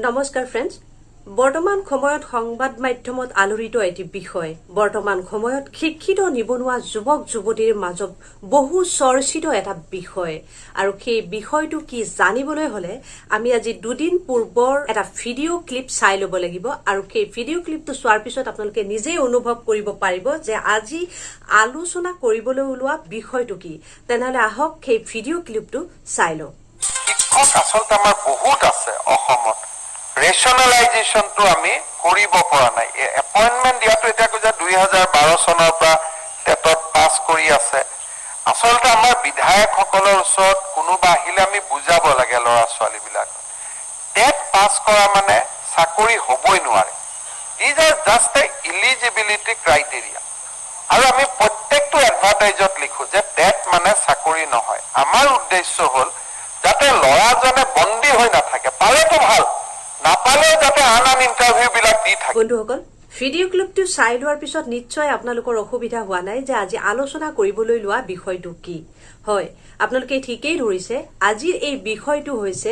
নমস্কাৰ ফ্ৰেণ্ডছ বৰ্তমান সময়ত সংবাদ মাধ্যমত আলোড়িত এটি বিষয় বৰ্তমান সময়ত শিক্ষিত নিবনুৱা যুৱক যুৱতীৰ মাজত বহু চৰ্চিত এটা বিষয় আৰু সেই বিষয়টো কি জানিবলৈ হলে আমি আজি দুদিন পূৰ্বৰ এটা ভিডিও ক্লিপ চাই ল'ব লাগিব আৰু সেই ভিডিও ক্লিপটো চোৱাৰ পিছত আপোনালোকে নিজে অনুভৱ কৰিব পাৰিব যে আজি আলোচনা কৰিবলৈ ওলোৱা বিষয়টো কি তেনেহলে আহক সেই ভিডিও ক্লিপটো চাই লওঁ শিক্ষক আসলতে আমাৰ বহুত আছে অসমত ৰেশনালাইজেশন তো আমি কৰিব পৰা নাই এপইন্টমেন্ট দিয়াটো এটা কৈছে 2012 চনৰ পৰা টেটত পাস কৰি আছে আসলতে আমাৰ বিধায়কসকলৰ ওচৰত কোনোবা আহিলে আমি বুজাব লাগে লৰা ছোৱালী বিলাক টেট পাস কৰা মানে চাকৰি হ'বই নোৱাৰে these are just the eligibility criteria আৰু আমি প্ৰত্যেকটো এডভাৰটাইজত লিখো যে টেট মানে চাকৰি নহয় আমাৰ উদ্দেশ্য হ'ল যাতে লৰাজনে বন্দী হৈ নাথাকে পালেতো ভাল নাপালেও যাতে আন ইণ্টাৰভিউ বিলাক দি থাকে বন্ধুসকল ভিডিও ক্লিপটো চাই লোৱাৰ পিছত নিশ্চয় আপোনালোকৰ অসুবিধা হোৱা নাই যে আজি আলোচনা কৰিবলৈ লোৱা বিষয়টো কি হয় আপোনালোকে ঠিকই ধৰিছে আজিৰ এই বিষয়টো হৈছে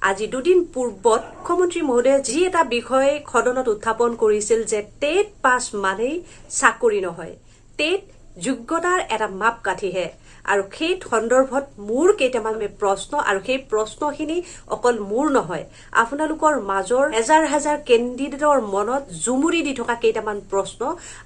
আজি দুদিন পূৰ্বত মুখ্যমন্ত্ৰী মহোদয়ে যি এটা বিষয় সদনত উত্থাপন কৰিছিল যে টেট পাছ মানে চাকৰি নহয় টেট যোগ্যতাৰ এটা মাপকাঠিহে আৰু সেই সন্দৰ্ভত মোৰ কেইটামান প্ৰশ্ন আৰু সেই প্ৰশ্নখিনি অকল মোৰ নহয় আপোনালোকৰ মাজৰ হাজাৰ হাজাৰ কেণ্ডিডেটৰ মনত জুমুৰি দি থকা কেইটামান প্ৰশ্ন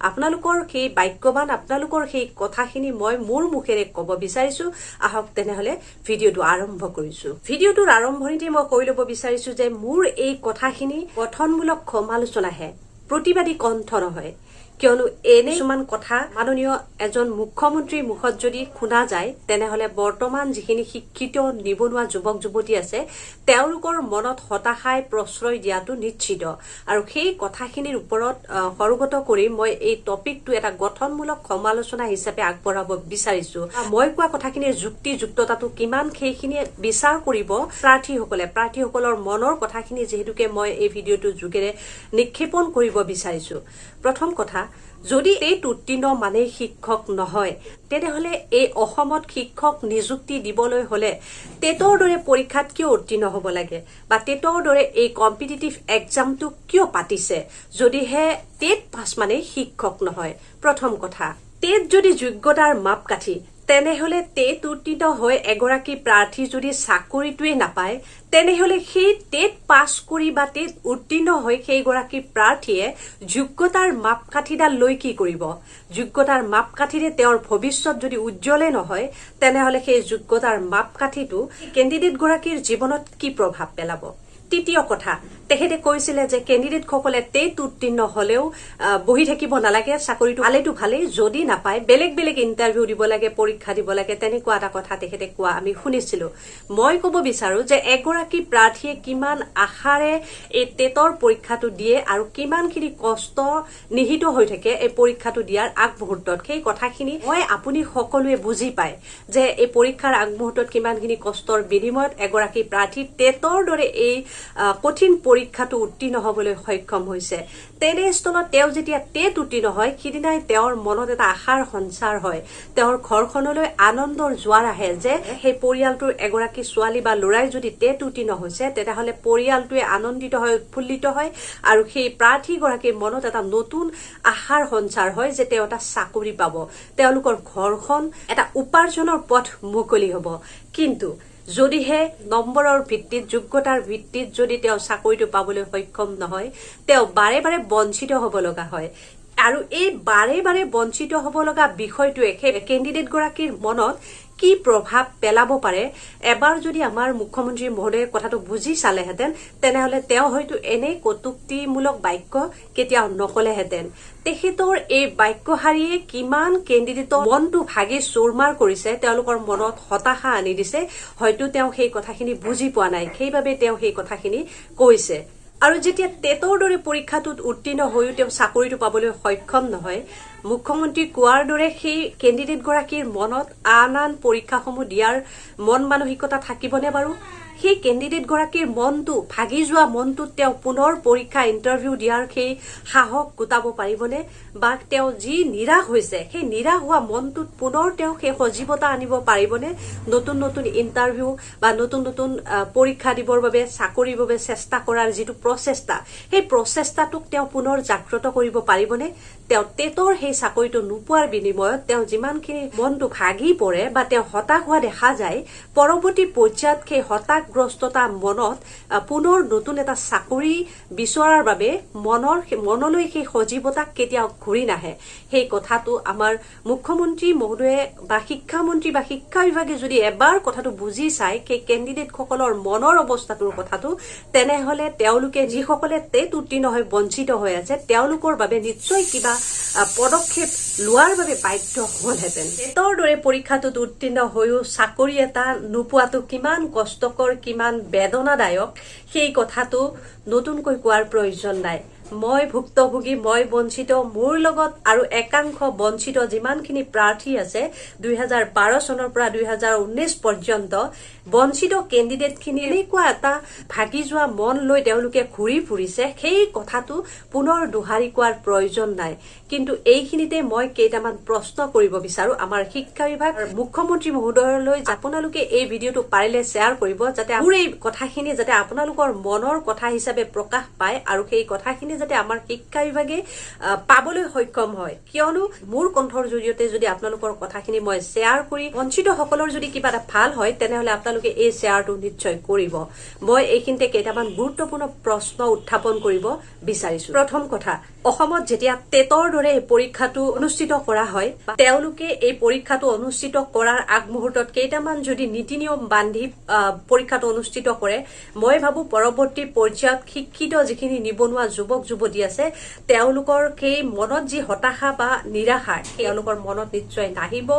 আপোনালোকৰ সেই বাক্যবান আপোনালোকৰ সেই কথাখিনি মই মোৰ মুখেৰে ক'ব বিচাৰিছো আহক তেনেহলে ভিডিঅ'টো আৰম্ভ কৰিছো ভিডিঅ'টোৰ আৰম্ভণিতে মই কৈ ল'ব বিচাৰিছো যে মোৰ এই কথাখিনি গঠনমূলক সমালোচনাহে প্ৰতিবাদী কণ্ঠ নহয় কিয়নো এনে কিছুমান কথা মাননীয় এজন মুখ্যমন্ত্ৰীৰ মুখত যদি শুনা যায় তেনেহলে বৰ্তমান যিখিনি শিক্ষিত নিবনুৱা যুৱক যুৱতী আছে তেওঁলোকৰ মনত হতাশাই প্ৰশ্ৰয় দিয়াটো নিশ্চিত আৰু সেই কথাখিনিৰ ওপৰত সৰুগত কৰি মই এই টপিকটো এটা গঠনমূলক সমালোচনা হিচাপে আগবঢ়াব বিচাৰিছো মই কোৱা কথাখিনিৰ যুক্তিযুক্ততাটো কিমান সেইখিনি বিচাৰ কৰিব প্ৰাৰ্থীসকলৰ মনৰ কথাখিনি যেহেতুকে মই এই ভিডিঅ'টোৰ যোগেৰে নিক্ষেপণ কৰিব বিচাৰিছো প্ৰথম কথা যদি টেট উত্তীৰ্ণ মানে শিক্ষক নহয় তেনেহলে এই অসমত শিক্ষক নিযুক্তি দিবলৈ হলে টেটৰ দৰে পৰীক্ষাত কিয় উত্তীৰ্ণ হ'ব লাগে বা টেটৰ দৰে এই কম্পিটিটিভ এক্সামটো কিয় পাতিছে যদিহে টেট পাছ মানে শিক্ষক নহয় প্ৰথম কথা টেট যদি যোগ্যতাৰ মাপকাঠি তেনেহলে টেট উত্তীৰ্ণ হৈ এগৰাকী প্ৰাৰ্থী যদি চাকৰিটোৱে নাপায় তেনেহলে সেই টেট পাছ কৰি বা টেট উত্তীৰ্ণ হৈ সেইগৰাকী প্ৰাৰ্থীয়ে যোগ্যতাৰ মাপকাঠিডাল লৈ কি কৰিব যোগ্যতাৰ মাপকাঠিৰে তেওঁৰ ভৱিষ্যত যদি উজ্জ্বলে নহয় তেনেহলে সেই যোগ্যতাৰ মাপকাঠিটো কেণ্ডিডেট গৰাকীৰ জীৱনত কি প্ৰভাৱ পেলাব তৃতীয় কথা তেখেতে কৈছিলে যে কেণ্ডিডেটসকলে টেট উত্তীৰ্ণ হলেও বহি থাকিব নালাগে চাকৰিটো পালেতো ভালেই যদি নাপায় বেলেগ বেলেগ ইণ্টাৰভিউ দিব লাগে পৰীক্ষা দিব লাগে তেনেকুৱা এটা কথা তেখেতে কোৱা আমি শুনিছিলো মই ক'ব বিচাৰো যে এগৰাকী প্ৰাৰ্থীয়ে কিমান আশাৰে এই টেটৰ পৰীক্ষাটো দিয়ে আৰু কিমানখিনি কষ্ট নিহিত হৈ থাকে এই পৰীক্ষাটো দিয়াৰ আগমুহূৰ্তত সেই কথাখিনি মই আপুনি সকলোৱে বুজি পায় যে এই পৰীক্ষাৰ আগমুহূৰ্তত কিমানখিনি কষ্টৰ বিনিময়ত এগৰাকী প্ৰাৰ্থী টেটৰ দৰে এই কঠিন পৰীক্ষাটো উত্তীৰ্ণ হবলৈ সক্ষম হৈছে তেনেস্থলত তেওঁ যেতিয়া টেট উত্তীৰ্ণ হয় সিদিনাই তেওঁৰ মনত এটা আশাৰ সঞ্চাৰ হয় তেওঁৰ ঘৰখনলৈ আনন্দৰ জোৱাৰ আহে যে সেই পৰিয়ালটোৰ এগৰাকী ছোৱালী বা ল'ৰাই যদি টেট উত্তীৰ্ণ হৈছে তেতিয়াহ'লে পৰিয়ালটোৱে আনন্দিত হয় উৎফুল্লিত হয় আৰু সেই প্ৰাৰ্থীগৰাকীৰ মনত এটা নতুন আশাৰ সঞ্চাৰ হয় যে তেওঁ এটা চাকৰি পাব তেওঁলোকৰ ঘৰখন এটা উপাৰ্জনৰ পথ মুকলি হ'ব কিন্তু যদিহে নম্বৰৰ ভিত্তিত যোগ্যতাৰ ভিত্তিত যদি তেওঁ চাকৰিটো পাবলৈ সক্ষম নহয় তেওঁ বাৰে বাৰে বঞ্চিত হ'ব লগা হয় আৰু এই বাৰে বাৰে বঞ্চিত হ'ব লগা বিষয়টোৱে সেই কেণ্ডিডেট গৰাকীৰ মনত কি প্ৰভাৱ পেলাব পাৰে এবাৰ যদি আমাৰ মুখ্যমন্ত্ৰী মহোদয়ে কথাটো বুজি চালেহেঁতেন তেনেহলে তেওঁ হয়তো এনে কটুক্তিমূলক বাক্য কেতিয়াও নকলেহেঁতেন তেখেতৰ এই বাক্যশাৰীয়ে কিমান কেণ্ডিডেটৰ মনটো ভাগি চুৰমাৰ কৰিছে তেওঁলোকৰ মনত হতাশা আনি দিছে হয়তো তেওঁ সেই কথাখিনি বুজি পোৱা নাই সেইবাবে তেওঁ সেই কথাখিনি কৈছে আৰু যেতিয়া টেটৰ দৰে পৰীক্ষাটোত উত্তীৰ্ণ হৈও তেওঁ চাকৰিটো পাবলৈ সক্ষম নহয় মুখ্যমন্ত্ৰী কোৱাৰ দৰে সেই কেণ্ডিডেট গৰাকীৰ মনত আন পৰীক্ষাসমূহ দিয়াৰ মন মানসিকতা থাকিবনে বাৰু সেই কেণ্ডিডেট গৰাকীৰ মনটো ভাগি যোৱা মনটোত তেওঁ পুনৰ পৰীক্ষা ইণ্টাৰভিউ দিয়াৰ সেই সাহস গোটাব পাৰিবনে বা তেওঁ যি নিৰাশ হৈছে সেই নিৰাশ হোৱা মনটোত পুনৰ তেওঁ সেই সজীৱতা আনিব পাৰিবনে নতুন নতুন ইণ্টাৰভিউ বা নতুন নতুন পৰীক্ষা দিবৰ বাবে চাকৰিৰ বাবে চেষ্টা কৰাৰ যিটো প্ৰচেষ্টা সেই প্ৰচেষ্টাটোক তেওঁ পুনৰ জাগ্ৰত কৰিব পাৰিবনে তেওঁ টেটৰ সেই চাকৰিটো নোপোৱাৰ বিনিময়ত তেওঁ যিমানখিনি মনটো ভাগি পৰে বা তেওঁ হতাশ হোৱা দেখা যায় পৰৱৰ্তী পৰ্যায়ত সেই হতাশগ্ৰস্ততা মনত পুনৰ নতুন এটা চাকৰি বিচৰাৰ বাবে মনলৈ সেই সজীৱতা কেতিয়াও ঘূৰি নাহে সেই কথাটো আমাৰ মুখ্যমন্ত্ৰী মহোদয়ে বা শিক্ষামন্ত্ৰী বা শিক্ষা বিভাগে যদি এবাৰ কথাটো বুজি চায় সেই কেণ্ডিডেটসকলৰ মনৰ অৱস্থাটোৰ কথাটো তেনেহলে তেওঁলোকে যিসকলে টেট উত্তীৰ্ণ হৈ বঞ্চিত হৈ আছে তেওঁলোকৰ বাবে নিশ্চয় কিবা পদক্ষেপ লোৱাৰ বাবে বাধ্য হলহেঁতেন টেটৰ দৰে পৰীক্ষাটোত উত্তীৰ্ণ হৈও চাকৰি এটা নোপোৱাটো কিমান কষ্টকৰ কিমান বেদনাদায়ক সেই কথাটো নতুনকৈ কোৱাৰ প্ৰয়োজন নাই মই ভুক্তভোগী মই বঞ্চিত মোৰ লগত আৰু একাংশ বঞ্চিত যিমানখিনি প্ৰাৰ্থী আছে 2012 চনৰ পৰা 2019 পৰ্যন্ত বঞ্চিত কেণ্ডিডেটখিনি এনেকুৱা এটা ভাগি যোৱা মন লৈ তেওঁলোকে ঘূৰি ফুৰিছে সেই কথাটো পুনৰ দোহাৰি কোৱাৰ প্ৰয়োজন নাই কিন্তু এইখিনিতে মই কেইটামান প্ৰশ্ন কৰিব বিচাৰো আমাৰ শিক্ষা বিভাগ মুখ্যমন্ত্ৰী মহোদয়লৈ আপোনালোকে এই ভিডিঅটো পাৰিলে শ্বেয়াৰ কৰিব যাতে মোৰ এই কথাখিনি যাতে আপোনালোকৰ মনৰ কথা হিচাপে প্ৰকাশ পায় আৰু সেই কথাখিনি যাতে আমাৰ শিক্ষা বিভাগে পাবলৈ সক্ষম হয় কিয়নো মোৰ কণ্ঠৰ জৰিয়তে যদি আপোনালোকৰ কথাখিনি মই শ্বেয়াৰ কৰি বঞ্চিত সকলৰ যদি কিবা এটা ভাল হয় তেনেহলে আপোনালোকে এই শ্বেয়াৰটো নিশ্চয় কৰিব মই এইখিনিতে কেইটামান গুৰুত্বপূৰ্ণ প্ৰশ্ন উত্থাপন কৰিব বিচাৰিছো প্ৰথম কথা অসমত যেতিয়া টেটৰ দৰে এই পৰীক্ষাটো অনুষ্ঠিত কৰা হয় তেওঁলোকে এই পৰীক্ষাটো অনুষ্ঠিত কৰাৰ আগমুহূৰ্তত কেইটামান যদি নীতি নিয়ম বান্ধি পৰীক্ষাটো অনুষ্ঠিত কৰে মই ভাবো পৰৱৰ্তী পৰ্যায়ত শিক্ষিত যিখিনি নিবনুৱা যুৱক যুৱতী আছে তেওঁলোকৰ সেই মনত যি হতাশা বা নিৰাশা তেওঁলোকৰ মনত নিশ্চয় নাহিব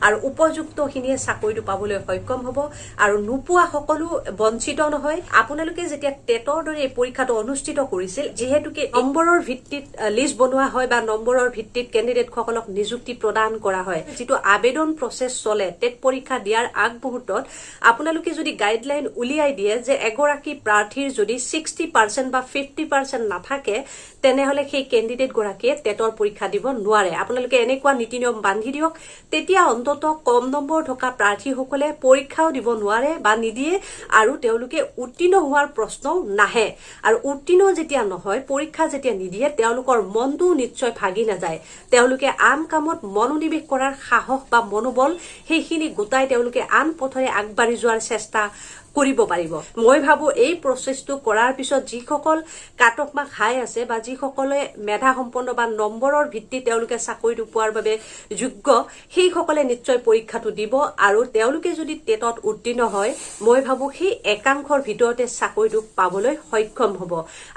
আৰু উপযুক্তখিনিয়ে চাকৰিটো পাবলৈ সক্ষম হ'ব আৰু নোপোৱা সকলো বঞ্চিত নহয় আপোনালোকে যেতিয়া টেটৰ দৰে এই পৰীক্ষাটো অনুষ্ঠিত কৰিছিল যিহেতুকে নম্বৰৰ ভিত্তিত লিষ্ট বনোৱা হয় বা নম্বৰৰ ভিত্তিত কেণ্ডিডেটসকলক নিযুক্তি প্ৰদান কৰা হয় যিটো আবেদন প্ৰচেছ চলে টেট পৰীক্ষা দিয়াৰ আগমুহূৰ্তত আপোনালোকে যদি গাইডলাইন উলিয়াই দিয়ে যে এগৰাকী প্ৰাৰ্থীৰ যদি 60% বা 50% নাথাকে তেনেহলে সেই কেণ্ডিডেট গৰাকীয়ে টেটৰ পৰীক্ষা দিব নোৱাৰে আপোনালোকে এনেকুৱা নীতি নিয়ম বান্ধি দিয়ক তেতিয়া অন্তত কম নম্বৰ থকা প্ৰাৰ্থীসকলে পৰীক্ষাও দিব নোৱাৰে বা নিদিয়ে আৰু তেওঁলোকে উত্তীৰ্ণ হোৱাৰ প্ৰশ্নও নাহে আৰু উত্তীৰ্ণ যেতিয়া নহয় পৰীক্ষা যেতিয়া নিদিয়ে তেওঁলোকৰ মনটো নিশ্চয় ভাগি নাযায় তেওঁলোকে আন কামত মনোনিৱেশ কৰাৰ সাহস বা মনোবল সেইখিনি গোটাই তেওঁলোকে আন পথৰে আগবাঢ়ি যোৱাৰ চেষ্টা কৰিব পাৰিব মই ভাবো এই প্ৰচেছটো কৰাৰ পিছত যিসকল কাট অফ মাৰ্ক হাই আছে বা যিসকলে মেধা সম্পন্ন বা নম্বৰৰ ভিত্তিত তেওঁলোকে চাকৰিটো পোৱাৰ বাবে যোগ্য সেইসকলে নিশ্চয় পৰীক্ষাটো দিব আৰু তেওঁলোকে যদি টেটত উত্তীৰ্ণ হয় মই ভাবো সেই একাংশৰ ভিতৰতে চাকৰিটো পাবলৈ সক্ষম হ'ব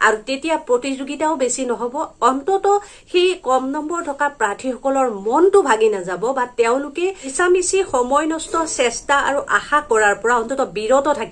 আৰু তেতিয়া প্ৰতিযোগিতাও বেছি নহব অন্তত সেই কম নম্বৰ থকা প্ৰাৰ্থীসকলৰ মনটো ভাগি নাযাব বা তেওঁলোকে ইছামিছি সময় নষ্ট চেষ্টা আৰু আশা কৰাৰ পৰা অন্তত বিৰত থাকিব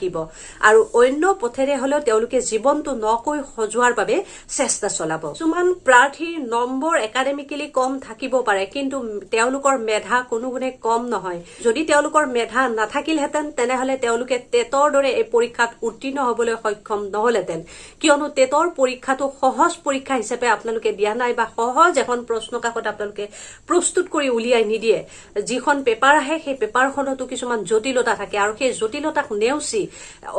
আৰু অন্য পথেৰে হলেও তেওঁলোকে জীৱনটো নকৈ সজোৱাৰ বাবে চেষ্টা চলাব কিছুমান প্ৰাৰ্থীৰ নম্বৰ একাডেমিকেলি কম থাকিব পাৰে কিন্তু তেওঁলোকৰ মেধা কোনো গুণে কম নহয় যদি তেওঁলোকৰ মেধা নাথাকিলহেঁতেন তেনেহলে তেওঁলোকে টেটৰ দৰে এই পৰীক্ষাত উত্তীৰ্ণ হবলৈ সক্ষম নহলহেঁতেন কিয়নো টেটৰ পৰীক্ষাটো সহজ পৰীক্ষা হিচাপে আপোনালোকে দিয়া নাই বা সহজ এখন প্ৰশ্ন কাকত আপোনালোকে প্ৰস্তুত কৰি উলিয়াই নিদিয়ে যিখন পেপাৰ আহে সেই পেপাৰখনতো কিছুমান জটিলতা থাকে আৰু সেই জটিলতাক নেওচি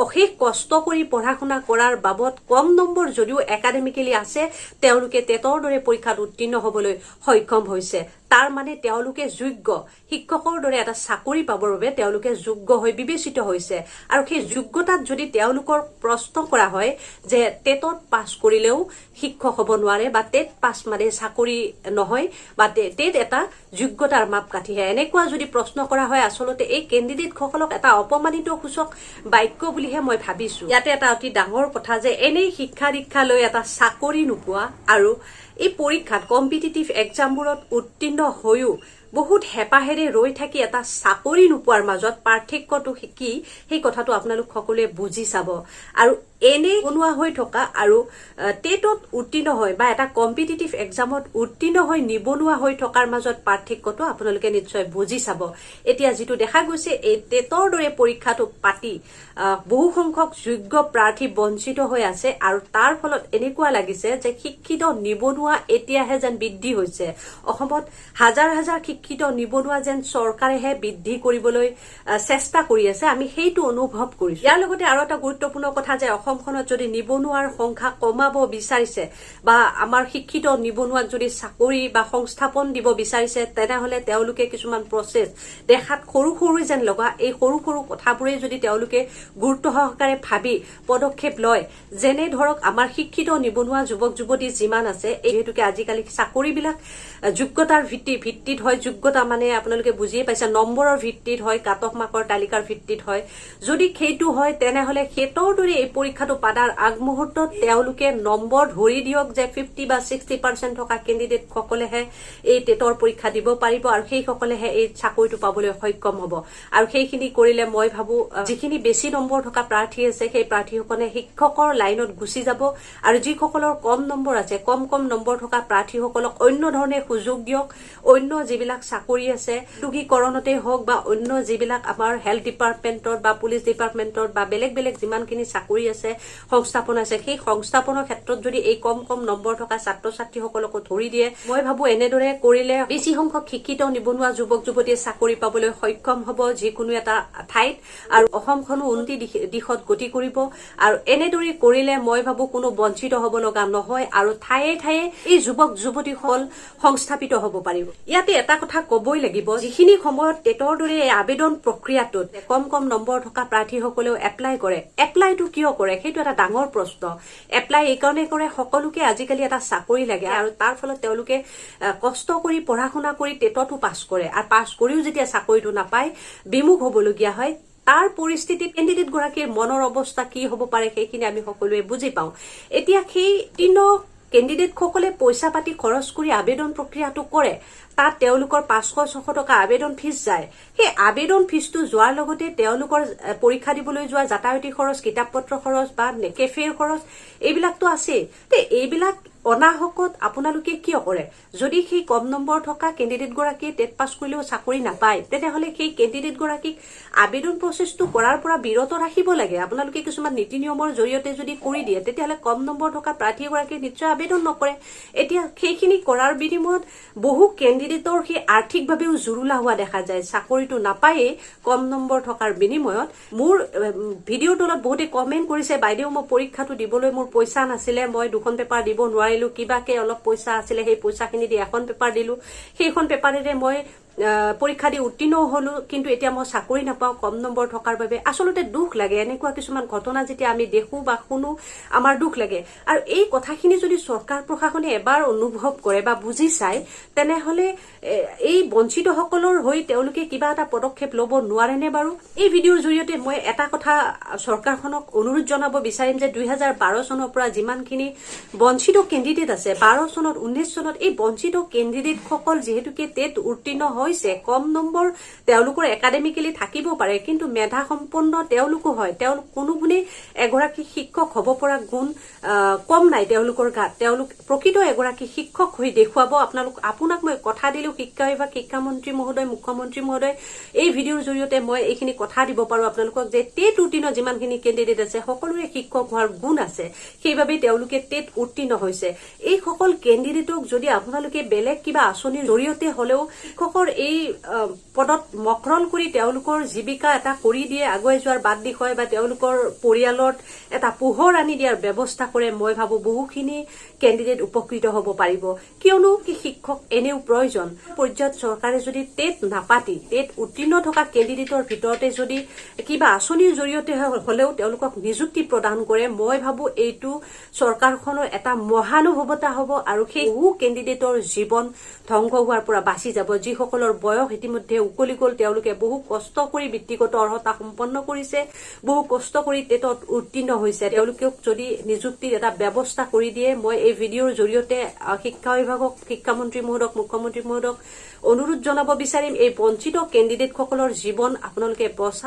অশেষ কষ্ট কৰি পঢ়া শুনা কৰাৰ বাবদ কম নম্বৰ যদিও একাডেমিকেলি আছে তেওঁলোকে টেটৰ দৰে পৰীক্ষাত উত্তীৰ্ণ হবলৈ সক্ষম হৈছে তাৰ মানে তেওঁলোকে যোগ্য শিক্ষকৰ দৰে এটা চাকৰি পাবৰ বাবে তেওঁলোকে যোগ্য হৈ বিবেচিত হৈছে আৰু সেই যোগ্যতাত যদি তেওঁলোকৰ প্ৰশ্ন কৰা হয় যে টেটত পাছ কৰিলেও শিক্ষক হ'ব নোৱাৰে বা টেট পাছ মানে চাকৰি নহয় বা টেট এটা যোগ্যতাৰ মাপকাঠিহে এনেকুৱা যদি প্ৰশ্ন কৰা হয় আচলতে এই কেণ্ডিডেটসকলক এটা অপমানিত সূচক বাক্য বুলিহে মই ভাবিছো ইয়াতে এটা অতি ডাঙৰ কথা যে এনেই শিক্ষা দীক্ষা লৈ এটা চাকৰি নোপোৱা আৰু এই পৰীক্ষাত কম্পিটিটিভ এক্সামবোৰত উত্তীৰ্ণ হৈও বহুত হেপাহেৰে ৰৈ থাকি এটা চাকৰি নোপোৱাৰ মাজত পাৰ্থক্যটো কি সেই কথাটো আপোনালোক সকলোৱে বুজি চাব আৰু এনে বনোৱা হৈ থকা আৰু টেটত উত্তীৰ্ণ হয় বা এটা কম্পিটিটিভ এক্সামত উত্তীৰ্ণ হৈ নিবনুৱা হৈ থকাৰ মাজত পাৰ্থক্যটো আপোনালোকে নিশ্চয় বুজি চাব। এতিয়া যিটো দেখা গৈছে এই টেটৰ দৰে পৰীক্ষাটো পাতি বহু সংখ্যক যোগ্য প্ৰাৰ্থী বঞ্চিত হৈ আছে আৰু তাৰ ফলত এনেকুৱা লাগিছে যে শিক্ষিত নিবনুৱা এতিয়াহে যেন বৃদ্ধি হৈছে। অসমত হাজাৰ হাজাৰ শিক্ষিত নিবনুৱা যেন চৰকাৰেহে বৃদ্ধি কৰিবলৈ চেষ্টা কৰি আছে, আমি সেইটো অনুভৱ কৰিছো। ইয়াৰ লগতে আৰু এটা গুৰুত্বপূৰ্ণ কথা যে অসমখনত যদি নিবনুৱাৰ সংখ্যা কমাব বিচাৰিছে বা আমাৰ শিক্ষিত নিবনুৱাক যদি চাকৰি বা সংস্থাপন দিব বিচাৰিছে, তেনেহলে তেওঁলোকে কিছুমান প্ৰচেছ দেখাত সৰু সৰু যেন লগা এই সৰু সৰু কথাবোৰে যদি তেওঁলোকে গুৰুত্ব সহকাৰে ভাবি পদক্ষেপ লয়, যেনে ধৰক আমাৰ শিক্ষিত নিবনুৱা যুৱক যুৱতী যিমান আছে, যিহেতুকে আজিকালি চাকৰিবিলাক যোগ্যতাৰ ভিত্তিত হয়। যোগ্যতা মানে আপোনালোকে বুজিয়ে পাইছে, নম্বৰৰ ভিত্তিত হয়, কাট অফ মাৰ্কৰ তালিকাৰ ভিত্তিত হয়। যদি সেইটো হয় তেনেহলে সেইটোৰ দৰে এই পৰীক্ষাটো পাতাৰ আগমুহূৰ্তত তেওঁলোকে নম্বৰ ধৰি দিয়ক যে 50 বা 60% থকা কেণ্ডিডেট সকলেহে এই টেটৰ পৰীক্ষা দিব পাৰিব আৰু সেইসকলেহে এই চাকৰিটো পাবলৈ সক্ষম হ'ব। আৰু সেইখিনি কৰিলে মই ভাবো যিখিনি বেছি নম্বৰ থকা প্ৰাৰ্থী আছে সেই প্ৰাৰ্থীসকলে শিক্ষকৰ লাইনত গুচি যাব আৰু যিসকলৰ কম নম্বৰ আছে, কম নম্বৰ থকা প্ৰাৰ্থীসকলক অন্য ধৰণে সুযোগ দিয়ক। অন্য যিবিলাক চাকৰি আছে উদ্যোগীকৰণতে হওক বা অন্য যিবিলাক আমাৰ হেল্থ ডিপাৰ্টমেণ্টৰ বা পুলিচ ডিপাৰ্টমেণ্টৰ বা বেলেগ বেলেগ যিমানখিনি চাকৰি আছে, সংস্থাপন আছে, সেই সংস্থাপনৰ ক্ষেত্ৰত যদি এই কম নম্বৰ থকা ছাত্ৰ ছাত্ৰীসকলকো ধৰি দিয়ে, মই ভাবো এনেদৰে কৰিলে বেছি সংখ্যক শিক্ষিত নিবনুৱা যুৱক যুৱতীয়ে চাকৰি পাবলৈ সক্ষম হ'ব যিকোনো এটা ঠাইত আৰু অসমখনো উন্নতি দিশত গতি কৰিব। আৰু এনেদৰে কৰিলে মই ভাবো কোনো বঞ্চিত হ'ব লগা নহয় আৰু ঠায়ে ঠায়ে এই যুৱক যুৱতীসকল সংস্থাপিত হ'ব পাৰিব। ইয়াতে এটা কথা কবই লাগিব, যিখিনি সময়ত টেটৰ দৰে এই আবেদন প্ৰক্ৰিয়াটোত কম নম্বৰ থকা প্ৰাৰ্থীসকলেও এপ্লাই কৰে, এপ্লাইটো কিয় কৰে সেইটো এটা ডাঙৰ প্ৰশ্ন। এপ্লাই এইকাৰণে কৰে, সকলোকে আজিকালি এটা চাকৰি লাগে আৰু তাৰ ফলত তেওঁলোকে কষ্ট কৰি পঢ়া শুনা কৰি টেটতো পাছ কৰে আৰু পাছ কৰিও যেতিয়া চাকৰিটো নাপায় বিমুখ হ'বলগীয়া হয়, তাৰ পৰিস্থিতিত কেণ্ডিডেট গৰাকীৰ মনৰ অৱস্থা কি হ'ব পাৰে সেইখিনি আমি সকলোৱে বুজি পাওঁ। এতিয়া সেই কেণ্ডিডেট সকলে পইচা পাতি খৰচ কৰি আবেদন প্ৰক্ৰিয়াটো কৰে, তাত তেওঁলোকৰ 500-600 টকা আবেদন ফিজ যায়। সেই আবেদন ফিজটো যোৱাৰ লগতে তেওঁলোকৰ পৰীক্ষা দিবলৈ যোৱা যাতায়াতী খৰচ, কিতাপ পত্ৰ খৰচ বা কেফেৰ খৰচ এইবিলাকতো আছেই। এইবিলাক অনাহকত আপোনালোকে কিয় কৰে? যদি সেই কম নম্বৰ থকা কেণ্ডিডেট গৰাকীয়ে টেট পাছ কৰিলেও চাকৰি নাপায়, তেনেহলে সেই কেণ্ডিডেট গৰাকীক আবেদন প্ৰচেছটো কৰাৰ পৰা বিৰত ৰাখিব লাগে। আপোনালোকে কিছুমান নীতি নিয়মৰ জৰিয়তে যদি কৰি দিয়ে, তেতিয়াহলে কম নম্বৰ থকা প্ৰাৰ্থী গৰাকীয়ে নিশ্চয় আবেদন নকৰে। এতিয়া সেইখিনি কৰাৰ বিনিময়ত বহু কেণ্ডিডেটৰ সেই আৰ্থিকভাৱেও জুৰুলা হোৱা দেখা যায়, চাকৰিটো নাপায়েই কম নম্বৰ থকাৰ বিনিময়ত। মোৰ ভিডিঅ'ৰ তলত বহুতে কমেণ্ট কৰিছে, বাইদেউ মই পৰীক্ষাটো দিবলৈ মোৰ পইচা নাছিলে, মই 2খন পেপাৰ দিব নোৱাৰিলো, কিবাকে অলপ পইচা আছিলে, সেই পইচাখিনি দি 1খন পেপাৰ দিলো, সেইখন পেপাৰেৰে মই পৰীক্ষা দি উত্তীৰ্ণ হলো, কিন্তু এতিয়া মই চাকৰি নাপাওঁ কম নম্বৰ থকাৰ বাবে। আচলতে দুখ লাগে, এনেকুৱা কিছুমান ঘটনা যেতিয়া আমি দেখো বা শুনো আমাৰ দুখ লাগে। আৰু এই কথাখিনি যদি চৰকাৰ প্ৰশাসনে এবাৰ অনুভৱ কৰে বা বুজি চায়, তেনেহলে এই বঞ্চিতসকলৰ হৈ তেওঁলোকে কিবা এটা পদক্ষেপ ল'ব নোৱাৰেনে বাৰু? এই ভিডিঅ'ৰ জৰিয়তে মই এটা কথা চৰকাৰখনক অনুৰোধ জনাব বিচাৰিম যে 2012 চনৰ পৰা যিমানখিনি বঞ্চিত কেণ্ডিডেট আছে, 12 চনত 19 চনত এই বঞ্চিত কেণ্ডিডেট সকল যিহেতুকে টেট উত্তীৰ্ণ হৈছে, কম নম্বৰ তেওঁলোকৰ একাডেমিকেলি থাকিব পাৰে, কিন্তু মেধা সম্পন্ন তেওঁলোকো হয়। তেওঁলোক কোনো গুণে এগৰাকী শিক্ষক হ'ব পৰা গুণ কম নাই তেওঁলোকৰ গাত। তেওঁলোক প্ৰকৃত এগৰাকী শিক্ষক হৈ দেখুৱাব। আপোনাক মই কথা দিলো, শিক্ষা বিভাগ, শিক্ষামন্ত্ৰী মহোদয়, মুখ্যমন্ত্ৰী মহোদয়, এই ভিডিঅ'ৰ জৰিয়তে মই এইখিনি কথা দিব পাৰো আপোনালোকক যে টেট উত্তীৰ্ণ যিমানখিনি কেণ্ডিডেট আছে সকলোৰে শিক্ষক হোৱাৰ গুণ আছে, সেইবাবে তেওঁলোকে টেট উত্তীৰ্ণ হৈছে। এই সকল কেণ্ডিডেটক যদি আপোনালোকে বেলেগ কিবা আঁচনিৰ জৰিয়তে হলেও শিক্ষকৰ এই পদত মকৰল কৰি তেওঁলোকৰ জীৱিকা এটা কৰি দিয়ে, আগুৱাই যোৱাৰ বাট দেখুৱাই বা তেওঁলোকৰ পৰিয়ালত এটা পোহৰ আনি দিয়াৰ ব্যৱস্থা কৰে, মই ভাবো বহুখিনি কেণ্ডিডেট উপকৃত হ'ব পাৰিব। কিয়নো কি শিক্ষক এনেও প্ৰয়োজন। পৰ্যায়ত চৰকাৰে যদি টেট নাপাতি টেট উত্তীৰ্ণ থকা কেণ্ডিডেটৰ ভিতৰতে যদি কিবা আঁচনিৰ জৰিয়তে হলেও তেওঁলোকক নিযুক্তি প্ৰদান কৰে, মই ভাবো এইটো চৰকাৰখনৰ এটা মহানুভৱতা হ'ব আৰু সেই বহু কেণ্ডিডেটৰ জীৱন ধ্বংস হোৱাৰ পৰা বাচি যাব। যিসকলৰ বয়স ইতিমধ্যে উকলি গ'ল, তেওঁলোকে বহু কষ্ট কৰি বৃত্তিগত অৰ্হতা সম্পন্ন কৰিছে, বহু কষ্ট কৰি টেটত উত্তীৰ্ণ হৈছে, তেওঁলোকক যদি নিযুক্তিৰ এটা ব্যৱস্থা কৰি দিয়ে, মই এই ভিডিঅ'ৰ জৰিয়তে শিক্ষা বিভাগক, শিক্ষামন্ত্ৰী মহোদয়ক, মুখ্যমন্ত্ৰী মহোদয়ক অনুৰোধ জনাব বিচাৰিম, এই বঞ্চিত কেণ্ডিডেটসকলৰ জীৱন আপোনালোকে বচাওক।